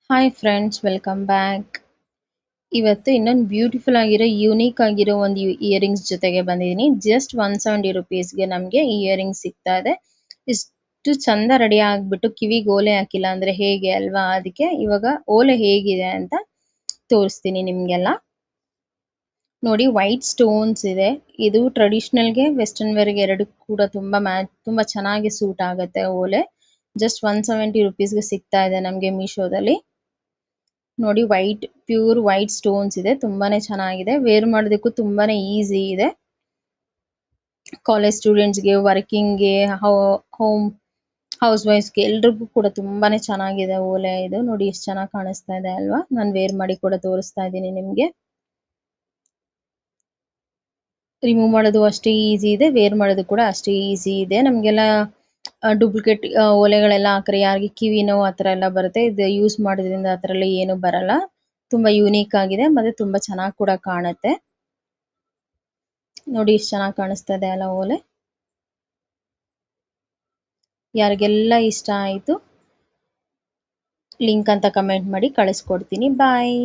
Hi friends, welcome back. ಇವತ್ತು ಇನ್ನೊಂದು beautiful ಆಗಿರೋ ಯೂನಿಕ್ ಆಗಿರೋ ಒಂದು ಇಯರಿಂಗ್ಸ್ ಜೊತೆಗೆ ಬಂದಿದ್ದೀನಿ. ಜಸ್ಟ್ 170 ರುಪೀಸ್ಗೆ ನಮಗೆ ಇಯರಿಂಗ್ಸ್ ಸಿಗ್ತಾ ಇದೆ. ಇಷ್ಟು ಚಂದ ರೆಡಿ ಆಗಿಬಿಟ್ಟು ಕಿವಿಗೆ ಓಲೆ ಹಾಕಿಲ್ಲ ಅಂದರೆ ಹೇಗೆ ಅಲ್ವಾ? ಅದಕ್ಕೆ ಇವಾಗ ಓಲೆ ಹೇಗಿದೆ ಅಂತ ತೋರಿಸ್ತೀನಿ ನಿಮಗೆಲ್ಲ. ನೋಡಿ, ವೈಟ್ ಸ್ಟೋನ್ಸ್ ಇದೆ. ಇದು ಟ್ರೆಡಿಷ್ನಲ್ಗೆ ವೆಸ್ಟರ್ನ್ ವೇರ್ಗೆ ಎರಡು ಕೂಡ ತುಂಬ ಚೆನ್ನಾಗಿ ಸೂಟ್ ಆಗುತ್ತೆ ಓಲೆ. ಜಸ್ಟ್ 170 ರುಪೀಸ್ಗೆ ಸಿಗ್ತಾ ಇದೆ ನಮಗೆ ಮೀಶೋದಲ್ಲಿ. ನೋಡಿ, ಪ್ಯೂರ್ ವೈಟ್ ಸ್ಟೋನ್ಸ್ ಇದೆ. ತುಂಬಾನೇ ಚೆನ್ನಾಗಿದೆ. ವೇರ್ ಮಾಡೋದಕ್ಕೂ ತುಂಬಾನೇ ಈಸಿ ಇದೆ. ಕಾಲೇಜ್ ಸ್ಟೂಡೆಂಟ್ಸ್ಗೆ, ವರ್ಕಿಂಗ್ಗೆ, ಹೋಮ್ ಹೌಸ್ ವೈಫ್ಸ್ಗೆ ಎಲ್ರಿಗೂ ಕೂಡ ತುಂಬಾನೇ ಚೆನ್ನಾಗಿದೆ ಓಲೆ. ಇದು ನೋಡಿ ಎಷ್ಟು ಚೆನ್ನಾಗಿ ಕಾಣಿಸ್ತಾ ಇದೆ ಅಲ್ವಾ? ನಾನು ವೇರ್ ಮಾಡಿ ಕೂಡ ತೋರಿಸ್ತಾ ಇದ್ದೀನಿ ನಿಮಗೆ. ರಿಮೂವ್ ಮಾಡೋದು ಅಷ್ಟೇ ಈಸಿ ಇದೆ, ವೇರ್ ಮಾಡೋದು ಕೂಡ ಅಷ್ಟೇ ಈಸಿ ಇದೆ. ನಮಗೆಲ್ಲ ಡೂಪ್ಲಿಕೇಟ್ ಓಲೆಗಳೆಲ್ಲ ಹಾಕ್ರೆ ಯಾರಿಗೆ ಕಿವಿ ನೋವು ಆ ಥರ ಎಲ್ಲ ಬರುತ್ತೆ. ಇದು ಯೂಸ್ ಮಾಡೋದ್ರಿಂದ ಆ ಥರ ಎಲ್ಲ ಏನು ಬರಲ್ಲ. ತುಂಬ ಯೂನಿಕ್ ಆಗಿದೆ ಮತ್ತು ತುಂಬ ಚೆನ್ನಾಗಿ ಕೂಡ ಕಾಣುತ್ತೆ. ನೋಡಿ ಎಷ್ಟು ಚೆನ್ನಾಗಿ ಕಾಣಿಸ್ತಾ ಇದೆ ಅಲ್ಲ ಓಲೆ. ಯಾರಿಗೆಲ್ಲ ಇಷ್ಟ ಆಯಿತು ಲಿಂಕ್ ಅಂತ ಕಮೆಂಟ್ ಮಾಡಿ ಕಳಿಸ್ಕೊಡ್ತೀನಿ. ಬಾಯ್.